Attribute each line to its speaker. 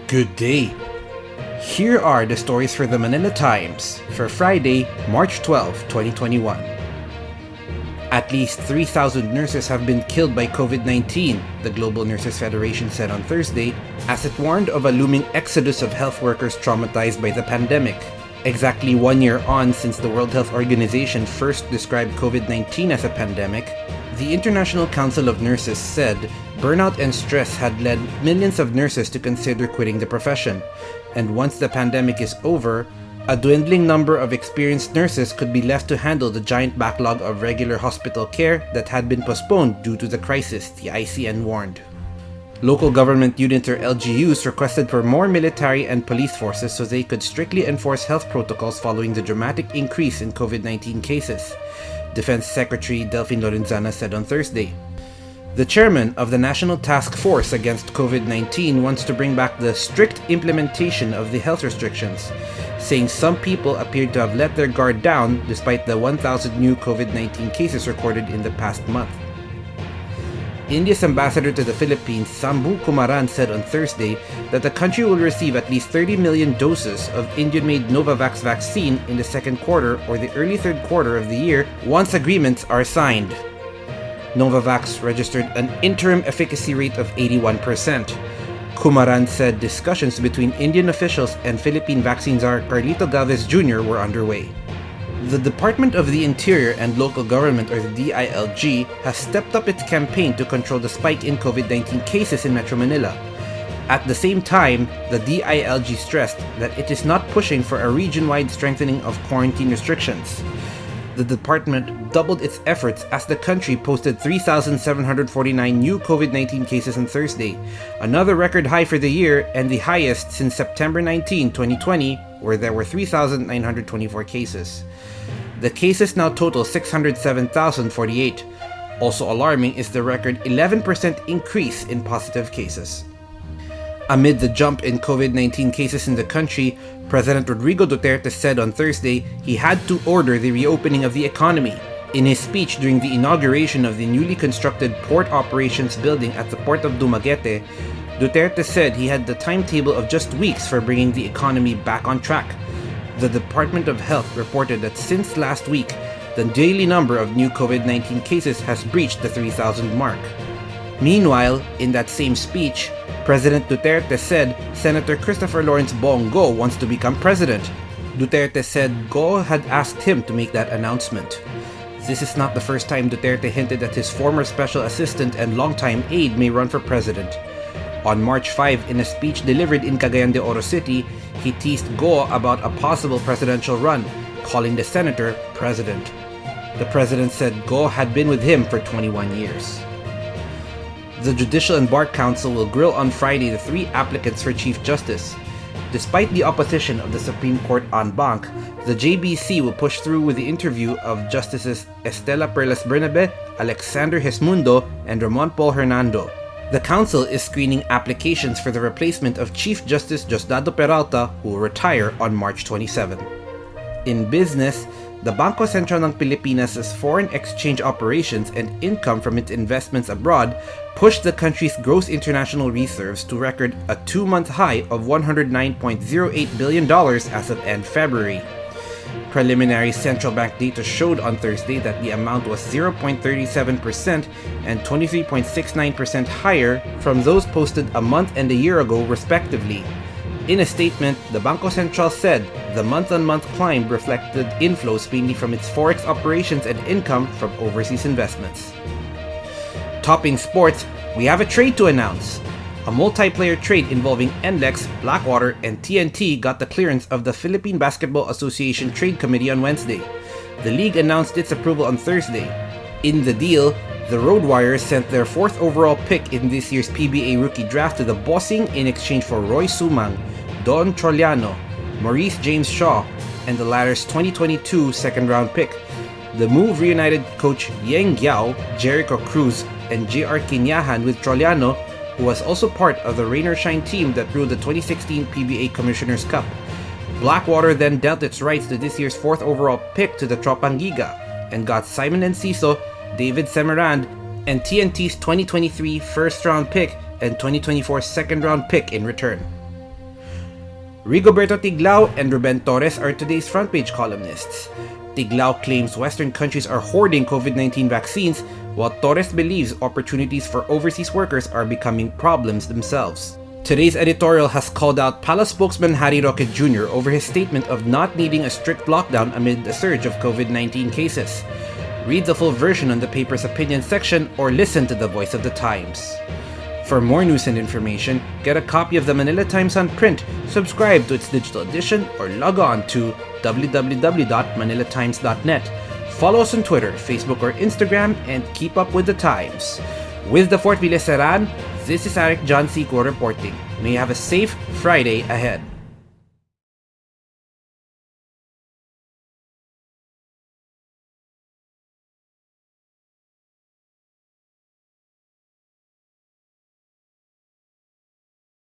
Speaker 1: Good day. Here are the stories for the Manila Times for Friday, March 12, 2021. At least 3,000 nurses have been killed by COVID-19, the Global Nurses Federation said on Thursday, as it warned of a looming exodus of health workers traumatized by the pandemic. Exactly 1 year on since the World Health Organization first described COVID-19 as a pandemic, the International Council of Nurses said burnout and stress had led millions of nurses to consider quitting the profession, and once the pandemic is over, a dwindling number of experienced nurses could be left to handle the giant backlog of regular hospital care that had been postponed due to the crisis, the ICN warned. Local government units or LGUs requested for more military and police forces so they could strictly enforce health protocols following the dramatic increase in COVID-19 cases, Defense Secretary Delphine Lorenzana said on Thursday. The chairman of the National Task Force Against COVID-19 wants to bring back the strict implementation of the health restrictions, saying some people appeared to have let their guard down despite the 1,000 new COVID-19 cases recorded in the past month. India's ambassador to the Philippines, Sambu Kumaran, said on Thursday that the country will receive at least 30 million doses of Indian-made Novavax vaccine in the second quarter or the early third quarter of the year once agreements are signed. Novavax registered an interim efficacy rate of 81%. Kumaran said discussions between Indian officials and Philippine vaccine czar Carlito Galvez Jr. were underway. The Department of the Interior and Local Government, or the DILG, has stepped up its campaign to control the spike in COVID-19 cases in Metro Manila. At the same time, the DILG stressed that it is not pushing for a region-wide strengthening of quarantine restrictions. The department doubled its efforts as the country posted 3,749 new COVID-19 cases on Thursday, another record high for the year and the highest since September 19, 2020, where there were 3,924 cases. The cases now total 607,048. Also alarming is the record 11% increase in positive cases. Amid the jump in COVID-19 cases in the country, President Rodrigo Duterte said on Thursday he had to order the reopening of the economy. In his speech during the inauguration of the newly constructed Port Operations Building at the Port of Dumaguete, Duterte said he had the timetable of just weeks for bringing the economy back on track. The Department of Health reported that since last week, the daily number of new COVID-19 cases has breached the 3,000 mark. Meanwhile, in that same speech, President Duterte said Senator Christopher Lawrence Bongo wants to become president. Duterte said Go had asked him to make that announcement. This is not the first time Duterte hinted that his former special assistant and longtime aide may run for president. On March 5, in a speech delivered in Cagayan de Oro City, he teased Go about a possible presidential run, calling the senator president. The president said Go had been with him for 21 years. The Judicial and Bar Council will grill on Friday the 3 applicants for Chief Justice. Despite the opposition of the Supreme Court en banc, the JBC will push through with the interview of Justices Estela Perlas Bernabe, Alexander Gesmundo, and Ramon Paul Hernando. The council is screening applications for the replacement of Chief Justice Diosdado Peralta, who will retire on March 27. In business, the Bangko Sentral ng Pilipinas' foreign exchange operations and income from its investments abroad pushed the country's gross international reserves to record a 2-month high of $109.08 billion as of end February. Preliminary central bank data showed on Thursday that the amount was 0.37% and 23.69% higher from those posted a month and a year ago, respectively. In a statement, the Bangko Sentral said the month-on-month climb reflected inflows mainly from its forex operations and income from overseas investments. Topping sports, we have a trade to announce. A multiplayer trade involving NLEX, Blackwater, and TNT got the clearance of the Philippine Basketball Association Trade Committee on Wednesday. The league announced its approval on Thursday. In the deal, the Road Warriors sent their 4th overall pick in this year's PBA rookie draft to the Bossing in exchange for Roy Sumang, Don Troliano, Maurice James Shaw, and the latter's 2022 second-round pick. The move reunited coach Yeng Giao, Jericho Cruz, and J.R. Kinyahan with Troliano, who was also part of the Rain or Shine team that ruled the 2016 PBA Commissioner's Cup. Blackwater then dealt its rights to this year's 4th overall pick to the Tropang Giga and got Simon Enciso, David Semerand, and TNT's 2023 first-round pick and 2024 second-round pick in return. Rigoberto Tiglao and Ruben Torres are today's front page columnists. Tiglao claims Western countries are hoarding COVID-19 vaccines, while Torres believes opportunities for overseas workers are becoming problems themselves. Today's editorial has called out Palace spokesman Harry Roque Jr. over his statement of not needing a strict lockdown amid a surge of COVID-19 cases. Read the full version on the paper's opinion section or listen to the voice of the Times. For more news and information, get a copy of the Manila Times on print, subscribe to its digital edition, or log on to www.manilatimes.net. Follow us on Twitter, Facebook, or Instagram, and keep up with the Times. With the Fort Ville Seran, this is Eric John Seco reporting. May you have a safe Friday ahead.